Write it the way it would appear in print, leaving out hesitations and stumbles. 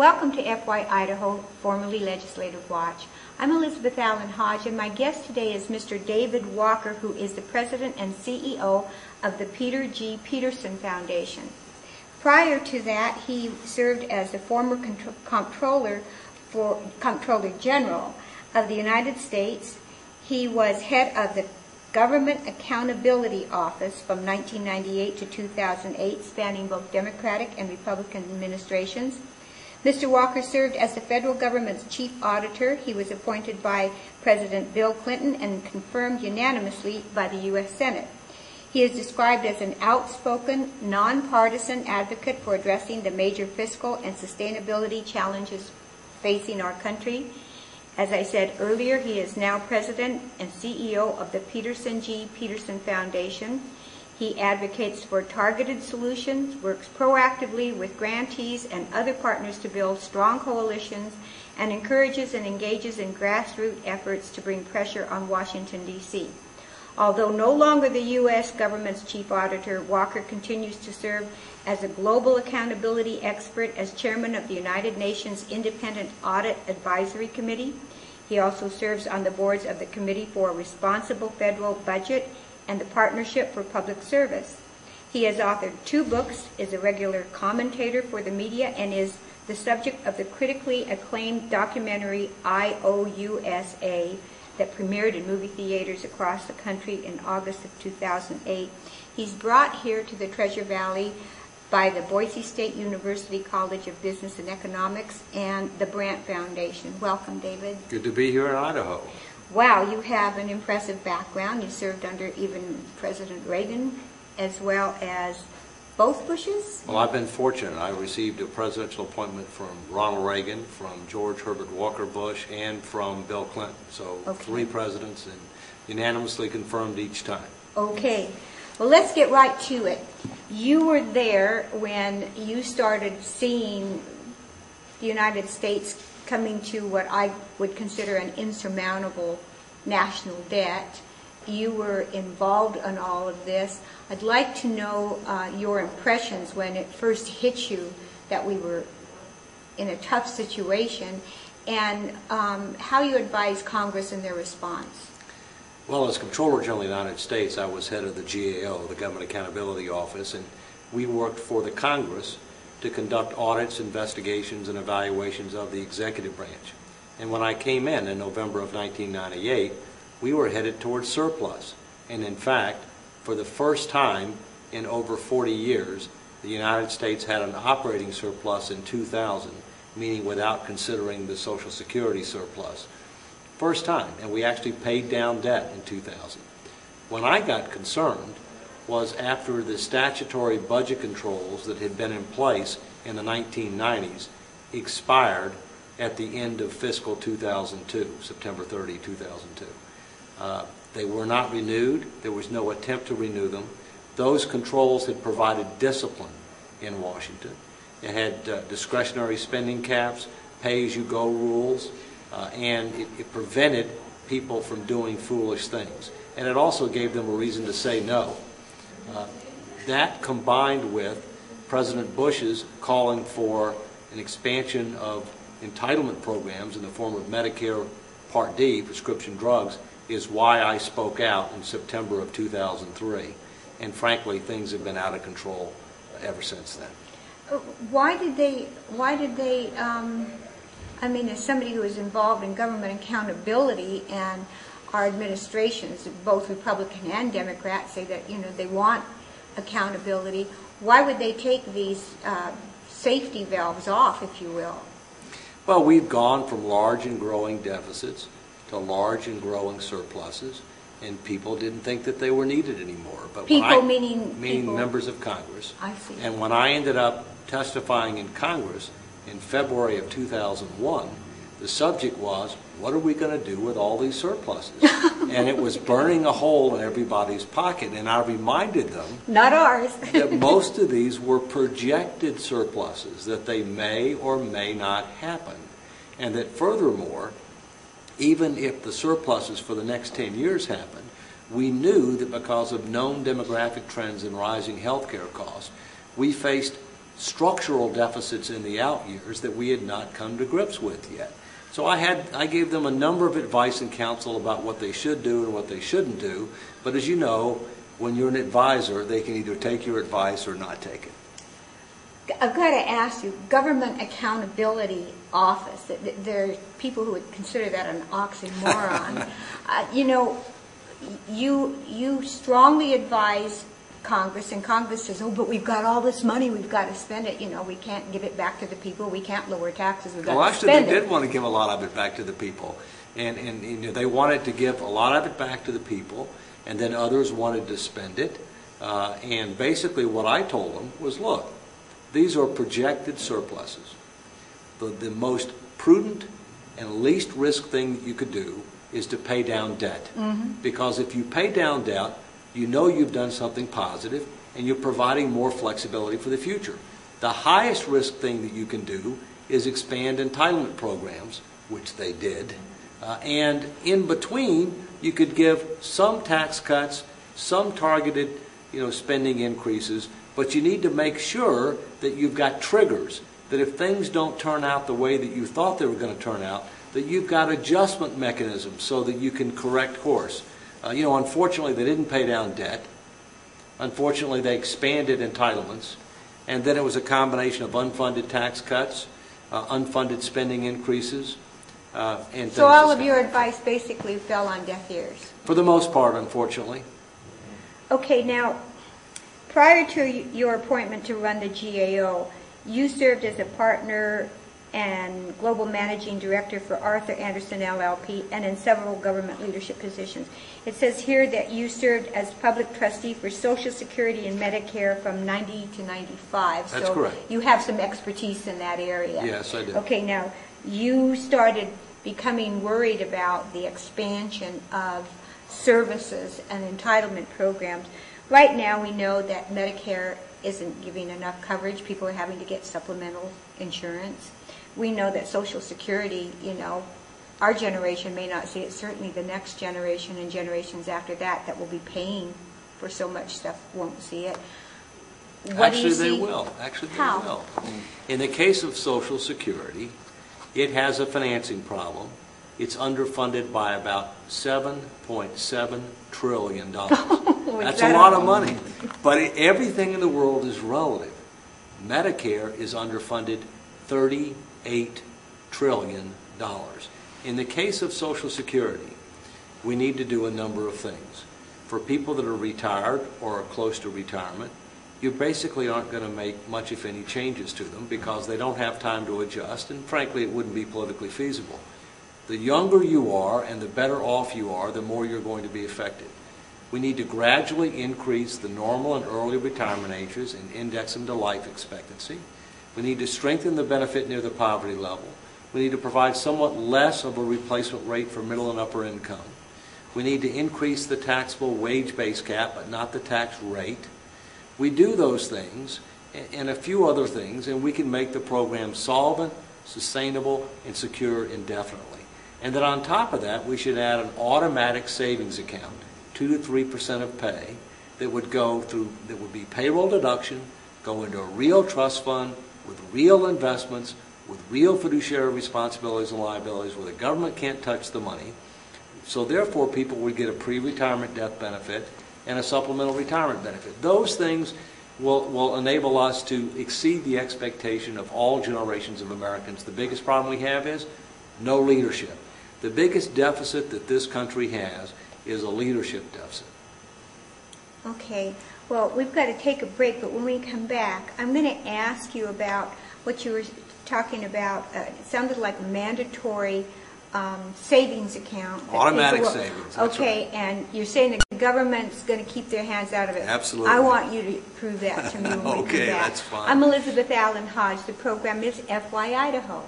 Welcome to FYIDAHO, formerly Legislative Watch. I'm Elizabeth Allan Hodge, and my guest today is Mr. David Walker, who is the President and CEO of the Peter G. Peterson Foundation. Prior to that, he served as the former Comptroller General of the United States. He was head of the Government Accountability Office from 1998 to 2008, spanning both Democratic and Republican administrations. Mr. Walker served as the federal government's chief auditor. He was appointed by President Bill Clinton and confirmed unanimously by the U.S. Senate. He is described as an outspoken, nonpartisan advocate for addressing the major fiscal and sustainability challenges facing our country. As I said earlier, he is now President and CEO of the Peterson G. Peterson Foundation. He advocates for targeted solutions, works proactively with grantees and other partners to build strong coalitions, and encourages and engages in grassroots efforts to bring pressure on Washington, D.C. Although no longer the U.S. government's chief auditor, Walker continues to serve as a global accountability expert as chairman of the United Nations Independent Audit Advisory Committee. He also serves on the boards of the Committee for a Responsible Federal Budget and the Partnership for Public Service. He has authored 2 books, is a regular commentator for the media, and is the subject of the critically acclaimed documentary IOUSA that premiered in movie theaters across the country in August of 2008. He's brought here to the Treasure Valley by the Boise State University College of Business and Economics and the Brandt Foundation. Welcome, David. Good to be here in Idaho. Wow, you have an impressive background. You served under even President Reagan as well as both Bushes? Well, I've been fortunate. I received a presidential appointment from Ronald Reagan, from George Herbert Walker Bush, and from Bill Clinton. So 3 presidents, and unanimously confirmed each time. Okay. Well, let's get right to it. You were there when you started seeing the United States coming to what I would consider an insurmountable national debt. You were involved in all of this. I'd like to know your impressions when it first hit you that we were in a tough situation, and how you advised Congress in their response. Well, as Comptroller General of the United States, I was head of the GAO, the Government Accountability Office, and we worked for the Congress to conduct audits, investigations, and evaluations of the executive branch. And when I came in November of 1998, we were headed towards surplus. And in fact, for the first time in over 40 years, the United States had an operating surplus in 2000, meaning without considering the Social Security surplus. First time, and we actually paid down debt in 2000. When I got concerned was after the statutory budget controls that had been in place in the 1990s expired at the end of fiscal 2002, September 30, 2002. They were not renewed. There was no attempt to renew them. Those controls had provided discipline in Washington. It had discretionary spending caps, pay-as-you-go rules, and it prevented people from doing foolish things. And it also gave them a reason to say no. That combined with President Bush's calling for an expansion of entitlement programs in the form of Medicare Part D, prescription drugs, is why I spoke out in September of 2003. And frankly, things have been out of control ever since then. Why did they, I mean, as somebody who is involved in government accountability, and our administrations, both Republican and Democrat, say that, they want accountability, why would they take these safety valves off, if you will? Well, we've gone from large and growing deficits to large and growing surpluses, and people didn't think that they were needed anymore. But meaning people, members of Congress. I see. And when I ended up testifying in Congress in February of 2001, the subject was, what are we going to do with all these surpluses? And it was burning a hole in everybody's pocket. And I reminded them, not ours, that most of these were projected surpluses, that they may or may not happen. And that furthermore, even if the surpluses for the next 10 years happen, we knew that because of known demographic trends and rising health care costs, we faced structural deficits in the out years that we had not come to grips with yet. So I gave them a number of advice and counsel about what they should do and what they shouldn't do. But as you know, when you're an advisor, they can either take your advice or not take it. I've got to ask you, Government Accountability Office, there are people who would consider that an oxymoron. You know, you strongly advise Congress, and Congress says, oh, but we've got all this money, we've got to spend it. You know, we can't give it back to the people, we can't lower taxes, we've got to spend it. Well, actually, they did want to give a lot of it back to the people. And you know, they wanted to give a lot of it back to the people, and then others wanted to spend it. And basically what I told them was, look, these are projected surpluses. The most prudent and least risk thing that you could do is to pay down debt. Mm-hmm. Because if you pay down debt, you know you've done something positive, and you're providing more flexibility for the future. The highest risk thing that you can do is expand entitlement programs, which they did. And in between, you could give some tax cuts, some targeted, spending increases, but you need to make sure that you've got triggers, that if things don't turn out the way that you thought they were going to turn out, that you've got adjustment mechanisms so that you can correct course. Unfortunately, they didn't pay down debt. Unfortunately, they expanded entitlements. And then it was a combination of unfunded tax cuts, unfunded spending increases, and so all of your advice basically fell on deaf ears? For the most part, unfortunately. Okay, now, prior to your appointment to run the GAO, you served as a partner and global managing director for Arthur Andersen LLP and in several government leadership positions. It says here that you served as public trustee for Social Security and Medicare from 90 to 95. That's so correct. You have some expertise in that area. Yes, I do. Okay, now, you started becoming worried about the expansion of services and entitlement programs. Right now, we know that Medicare isn't giving enough coverage. People are having to get supplemental insurance. We know that Social Security, our generation may not see it, certainly the next generation and generations after that will be paying for so much stuff won't see it. Actually, they will. Actually, they How? will. In the case of Social Security, it has a financing problem. It's underfunded by about $7.7 trillion. That's a lot of money. But everything in the world is relative. Medicare is underfunded $38 trillion. In the case of Social Security, we need to do a number of things. For people that are retired or are close to retirement, you basically aren't going to make much, if any, changes to them because they don't have time to adjust, and frankly, it wouldn't be politically feasible. The younger you are and the better off you are, the more you're going to be affected. We need to gradually increase the normal and early retirement ages and index them to life expectancy. We need to strengthen the benefit near the poverty level. We need to provide somewhat less of a replacement rate for middle and upper income. We need to increase the taxable wage base cap, but not the tax rate. We do those things and a few other things, and we can make the program solvent, sustainable, and secure indefinitely. And then on top of that, we should add an automatic savings account, 2 to 3% of pay, that would go through, that would be payroll deduction, go into a real trust fund with real investments, with real fiduciary responsibilities and liabilities, where the government can't touch the money. So therefore, people would get a pre-retirement death benefit and a supplemental retirement benefit. Those things will enable us to exceed the expectation of all generations of Americans. The biggest problem we have is no leadership. The biggest deficit that this country has is a leadership deficit. Okay. Well, we've got to take a break, but when we come back, I'm going to ask you about what you were talking about. It sounded like a mandatory savings account. Automatic savings. That's okay, right. And you're saying the government's going to keep their hands out of it. Absolutely. I want you to prove that to me when we come back. Okay, that's fine. I'm Elizabeth Allan Hodge. The program is FYIDAHO.